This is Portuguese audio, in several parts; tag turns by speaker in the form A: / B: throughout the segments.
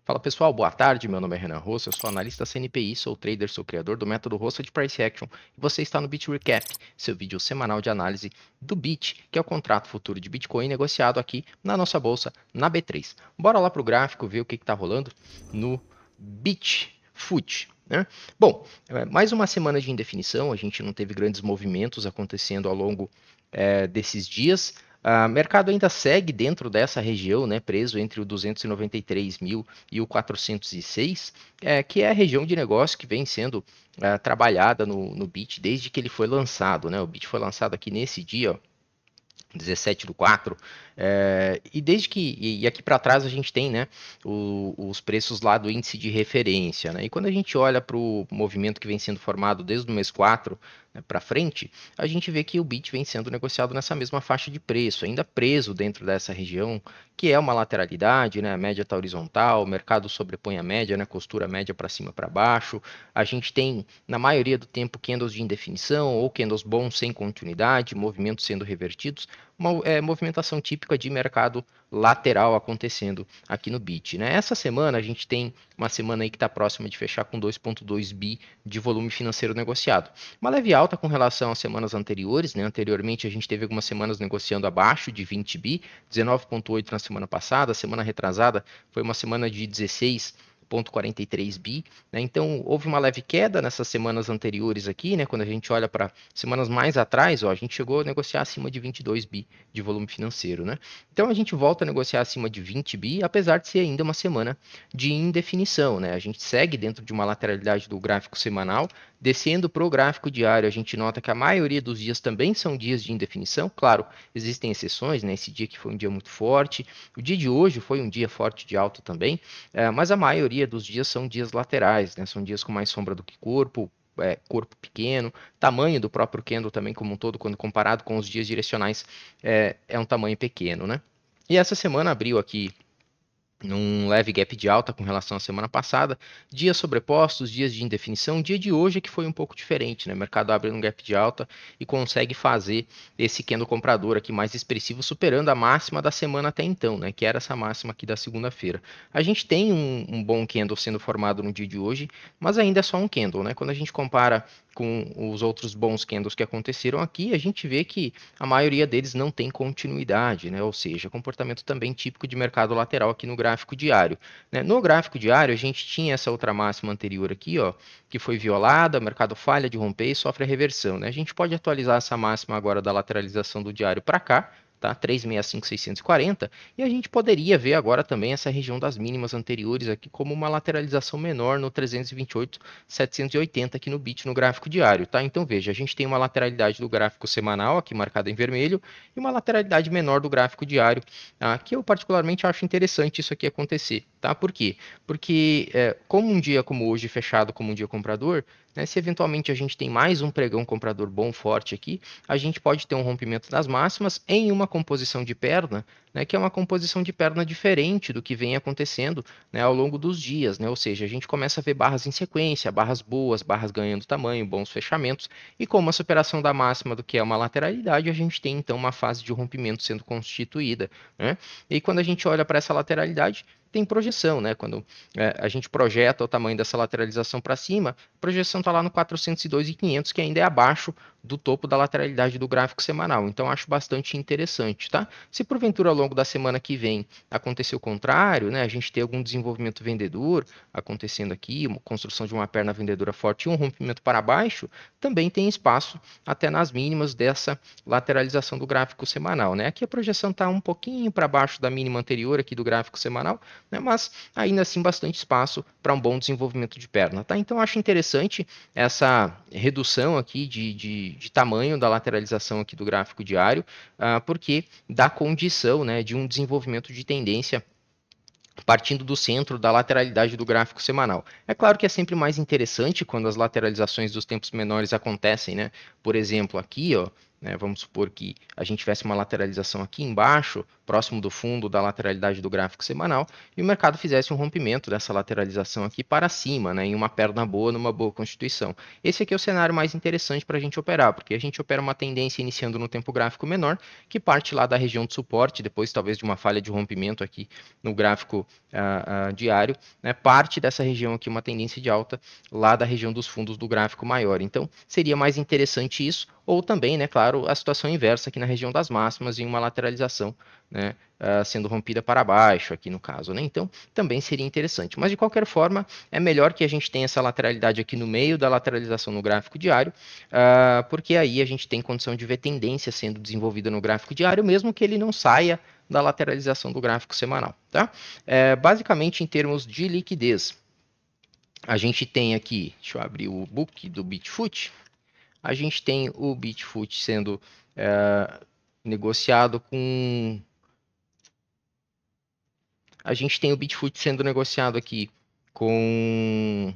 A: Fala pessoal, boa tarde. Meu nome é Renan Rosso, eu sou analista CNPI, sou trader, sou criador do método Rosso de Price Action e você está no Bit Recap, seu vídeo semanal de análise do BIT, que é o contrato futuro de Bitcoin negociado aqui na nossa bolsa, na B3. Bora lá para o gráfico ver o que está rolando no Bitfoot. Né? Bom, mais uma semana de indefinição, a gente não teve grandes movimentos acontecendo ao longo desses dias. O mercado ainda segue dentro dessa região, né, preso entre o 293 mil e o 406, que é a região de negócio que vem sendo trabalhada no BIT desde que ele foi lançado. Né? O BIT foi lançado aqui nesse dia, ó, 17/4, e desde que e aqui para trás a gente tem, né, os preços lá do índice de referência, né, e quando a gente olha para o movimento que vem sendo formado desde o mês 4, né, para frente, a gente vê que o BIT vem sendo negociado nessa mesma faixa de preço, ainda preso dentro dessa região, que é uma lateralidade, né, a média está horizontal, o mercado sobrepõe a média, né, costura a média para cima para baixo, a gente tem na maioria do tempo candles de indefinição ou candles bons sem continuidade, movimentos sendo revertidos, uma movimentação típica de mercado lateral acontecendo aqui no BIT. Né? Essa semana a gente tem uma semana aí que está próxima de fechar com 2,2 bi de volume financeiro negociado. Uma leve alta com relação às semanas anteriores. Né? Anteriormente a gente teve algumas semanas negociando abaixo de 20 bi, 19,8 na semana passada, a semana retrasada foi uma semana de 16,43 bi, né? Então houve uma leve queda nessas semanas anteriores aqui, né? Quando a gente olha para semanas mais atrás, ó, a gente chegou a negociar acima de 22 bi de volume financeiro, né? Então a gente volta a negociar acima de 20 bi, apesar de ser ainda uma semana de indefinição, né? A gente segue dentro de uma lateralidade do gráfico semanal, descendo para o gráfico diário, a gente nota que a maioria dos dias também são dias de indefinição. Claro, existem exceções, né? Esse dia que foi um dia muito forte, o dia de hoje foi um dia forte de alta também, mas a maioria dos dias são dias laterais, né? São dias com mais sombra do que corpo, corpo pequeno, tamanho do próprio candle também como um todo, quando comparado com os dias direcionais, é um tamanho pequeno, né? E essa semana abriu aqui num leve gap de alta com relação à semana passada, dias sobrepostos, dias de indefinição, dia de hoje que foi um pouco diferente, né? O mercado abre num gap de alta e consegue fazer esse candle comprador aqui mais expressivo, superando a máxima da semana até então, né? Que era essa máxima aqui da segunda-feira. A gente tem um bom candle sendo formado no dia de hoje, mas ainda é só um candle, né? Quando a gente compara com os outros bons candles que aconteceram aqui, a gente vê que a maioria deles não tem continuidade, né? Ou seja, comportamento também típico de mercado lateral aqui no gráfico diário, né? No gráfico diário, a gente tinha essa outra máxima anterior aqui, ó, que foi violada, o mercado falha de romper e sofre a reversão, né? A gente pode atualizar essa máxima agora da lateralização do diário para cá, tá? 365,640, e a gente poderia ver agora também essa região das mínimas anteriores aqui como uma lateralização menor no 328,780 aqui no BIT no gráfico diário, tá? Então veja, a gente tem uma lateralidade do gráfico semanal aqui marcada em vermelho e uma lateralidade menor do gráfico diário, que eu particularmente acho interessante isso aqui acontecer, tá? Por quê? Porque como um dia como hoje fechado como um dia comprador, né, se eventualmente a gente tem mais um pregão comprador bom forte aqui, a gente pode ter um rompimento das máximas em uma composição de perna, né, que é uma composição de perna diferente do que vem acontecendo, né, ao longo dos dias, né, ou seja, a gente começa a ver barras em sequência, barras boas, barras ganhando tamanho, bons fechamentos, e com uma superação da máxima do que é uma lateralidade, a gente tem então uma fase de rompimento sendo constituída, né, e quando a gente olha para essa lateralidade, tem projeção, né? Quando a gente projeta o tamanho dessa lateralização para cima, a projeção está lá no 402,500, que ainda é abaixo do topo da lateralidade do gráfico semanal. Então, acho bastante interessante, tá? Se porventura ao longo da semana que vem acontecer o contrário, né? A gente ter algum desenvolvimento vendedor acontecendo aqui, uma construção de uma perna vendedora forte e um rompimento para baixo, também tem espaço até nas mínimas dessa lateralização do gráfico semanal, né? Aqui a projeção está um pouquinho para baixo da mínima anterior aqui do gráfico semanal, né? Mas ainda assim bastante espaço para um bom desenvolvimento de perna, tá? Então acho interessante essa redução aqui de tamanho da lateralização aqui do gráfico diário, porque dá condição, né, de um desenvolvimento de tendência partindo do centro da lateralidade do gráfico semanal. É claro que é sempre mais interessante quando as lateralizações dos tempos menores acontecem, né? Por exemplo, aqui, ó, né? Vamos supor que a gente tivesse uma lateralização aqui embaixo, próximo do fundo da lateralidade do gráfico semanal, e o mercado fizesse um rompimento dessa lateralização aqui para cima, né? Em uma perna boa, numa boa constituição. Esse aqui é o cenário mais interessante para a gente operar, porque a gente opera uma tendência iniciando no tempo gráfico menor, que parte lá da região de suporte, depois talvez de uma falha de rompimento aqui no gráfico diário, né? Parte dessa região aqui, uma tendência de alta lá da região dos fundos do gráfico maior. Então, seria mais interessante isso, ou também, né, claro, a situação inversa aqui na região das máximas em uma lateralização, né, sendo rompida para baixo aqui no caso, né? Então, também seria interessante. Mas, de qualquer forma, é melhor que a gente tenha essa lateralidade aqui no meio da lateralização no gráfico diário, porque aí a gente tem condição de ver tendência sendo desenvolvida no gráfico diário, mesmo que ele não saia da lateralização do gráfico semanal, tá? Basicamente, em termos de liquidez, a gente tem aqui, deixa eu abrir o book do Bitfoot, a gente tem o Bitfoot sendo negociado com... A gente tem o Bitfoot sendo negociado aqui com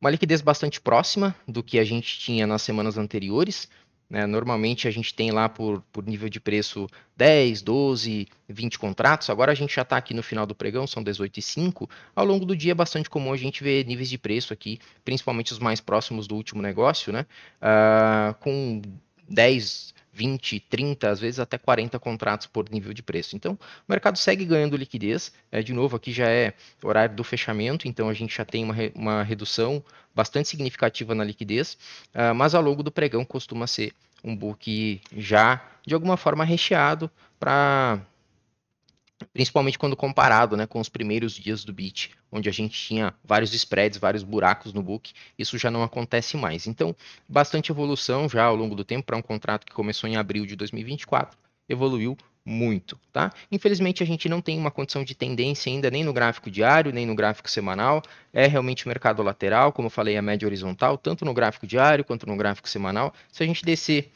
A: uma liquidez bastante próxima do que a gente tinha nas semanas anteriores, né? Normalmente a gente tem lá por nível de preço 10, 12, 20 contratos. Agora a gente já está aqui no final do pregão, são 18,5. Ao longo do dia é bastante comum a gente ver níveis de preço aqui, principalmente os mais próximos do último negócio, né? Com 10, 20, 30, às vezes até 40 contratos por nível de preço. Então, o mercado segue ganhando liquidez. De novo, aqui já é horário do fechamento, então a gente já tem uma redução bastante significativa na liquidez, mas ao longo do pregão costuma ser um book já, de alguma forma, recheado, principalmente quando comparado, né, com os primeiros dias do BIT, onde a gente tinha vários spreads, vários buracos no book. Isso já não acontece mais. Então, bastante evolução já ao longo do tempo para um contrato que começou em abril de 2024, evoluiu muito, tá? Infelizmente a gente não tem uma condição de tendência ainda nem no gráfico diário, nem no gráfico semanal. É realmente mercado lateral, como eu falei, a média horizontal, tanto no gráfico diário quanto no gráfico semanal. Se a gente descer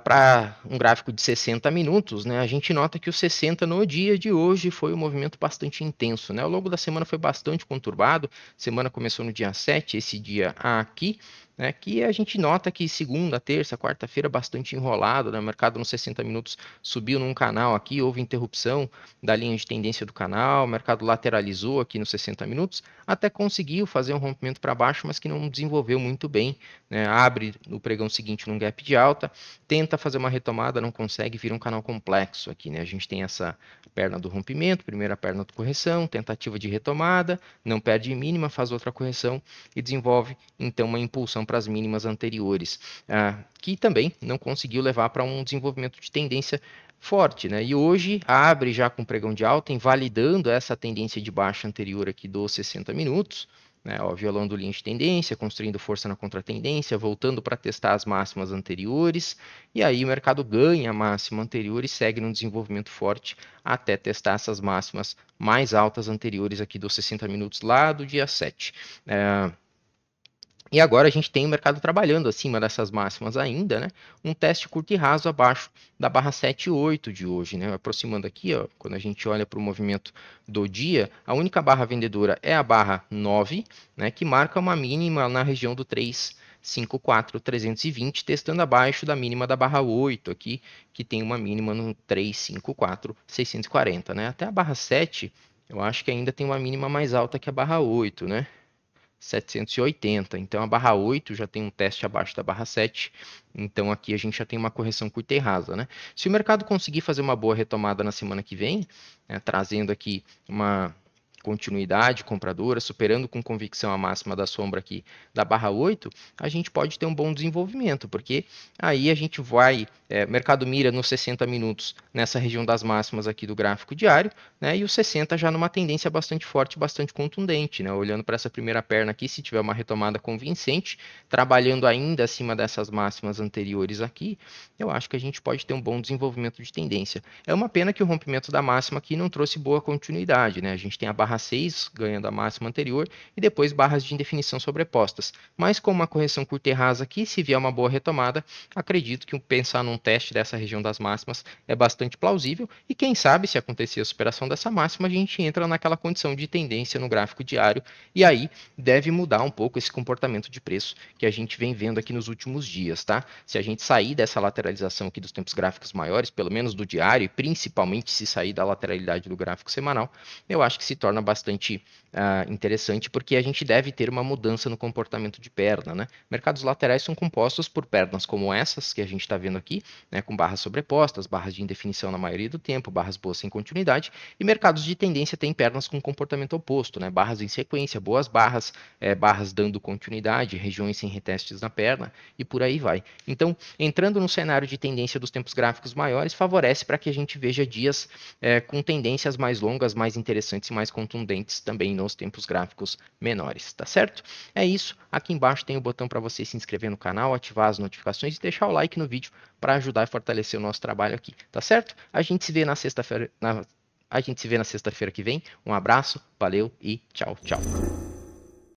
A: para um gráfico de 60 minutos, né, a gente nota que o 60 no dia de hoje foi um movimento bastante intenso, né? Ao longo da semana foi bastante conturbado. Semana começou no dia 7, esse dia aqui, né, que a gente nota que segunda, terça, quarta-feira bastante enrolado, né? O mercado nos 60 minutos subiu num canal aqui, houve interrupção da linha de tendência do canal, o mercado lateralizou aqui nos 60 minutos, até conseguiu fazer um rompimento para baixo, mas que não desenvolveu muito bem, né? Abre no pregão seguinte num gap de alta, tenta fazer uma retomada, não consegue, vira um canal complexo aqui, né? A gente tem essa perna do rompimento, primeira perna de correção, tentativa de retomada, não perde mínima, faz outra correção e desenvolve então uma impulsão para as mínimas anteriores, que também não conseguiu levar para um desenvolvimento de tendência forte, né? E hoje abre já com pregão de alta, invalidando essa tendência de baixa anterior aqui dos 60 minutos, né, violando linha de tendência, construindo força na contratendência, voltando para testar as máximas anteriores, e aí o mercado ganha a máxima anterior e segue num desenvolvimento forte até testar essas máximas mais altas anteriores aqui dos 60 minutos lá do dia 7. E agora a gente tem o mercado trabalhando acima dessas máximas ainda, né? Um teste curto e raso abaixo da barra 7,8 de hoje, né? Aproximando aqui, ó, quando a gente olha para o movimento do dia, a única barra vendedora é a barra 9, né? Que marca uma mínima na região do 354,320, testando abaixo da mínima da barra 8 aqui, que tem uma mínima no 354,640, né? Até a barra 7, eu acho que ainda tem uma mínima mais alta que a barra 8, né? 780, então a barra 8 já tem um teste abaixo da barra 7, então aqui a gente já tem uma correção curta e rasa, né? Se o mercado conseguir fazer uma boa retomada na semana que vem, né, trazendo aqui uma continuidade compradora, superando com convicção a máxima da sombra aqui da barra 8, a gente pode ter um bom desenvolvimento, porque aí a gente vai, mercado mira nos 60 minutos nessa região das máximas aqui do gráfico diário, né, e os 60 já numa tendência bastante forte, bastante contundente, né, olhando para essa primeira perna aqui, se tiver uma retomada convincente, trabalhando ainda acima dessas máximas anteriores aqui, eu acho que a gente pode ter um bom desenvolvimento de tendência. É uma pena que o rompimento da máxima aqui não trouxe boa continuidade, né, a gente tem a barra 6, ganhando a máxima anterior, e depois barras de indefinição sobrepostas. Mas com uma correção curta e rasa aqui, se vier uma boa retomada, acredito que pensar num teste dessa região das máximas é bastante plausível, e quem sabe, se acontecer a superação dessa máxima, a gente entra naquela condição de tendência no gráfico diário, e aí deve mudar um pouco esse comportamento de preço que a gente vem vendo aqui nos últimos dias, tá? Se a gente sair dessa lateralização aqui dos tempos gráficos maiores, pelo menos do diário, e principalmente se sair da lateralidade do gráfico semanal, eu acho que se torna bastante interessante, porque a gente deve ter uma mudança no comportamento de perna, né? Mercados laterais são compostos por pernas como essas que a gente está vendo aqui, né, com barras sobrepostas, barras de indefinição na maioria do tempo, barras boas sem continuidade, e mercados de tendência têm pernas com comportamento oposto, né? Barras em sequência, boas barras, barras dando continuidade, regiões sem retestes na perna e por aí vai. Então, entrando no cenário de tendência dos tempos gráficos maiores, favorece para que a gente veja dias com tendências mais longas, mais interessantes e mais contundentes também nos tempos gráficos menores, tá certo? É isso. Aqui embaixo tem o botão para você se inscrever no canal, ativar as notificações e deixar o like no vídeo para ajudar e fortalecer o nosso trabalho aqui, tá certo? A gente se vê na sexta-feira, a gente se vê na sexta-feira que vem. Um abraço, valeu e tchau, tchau.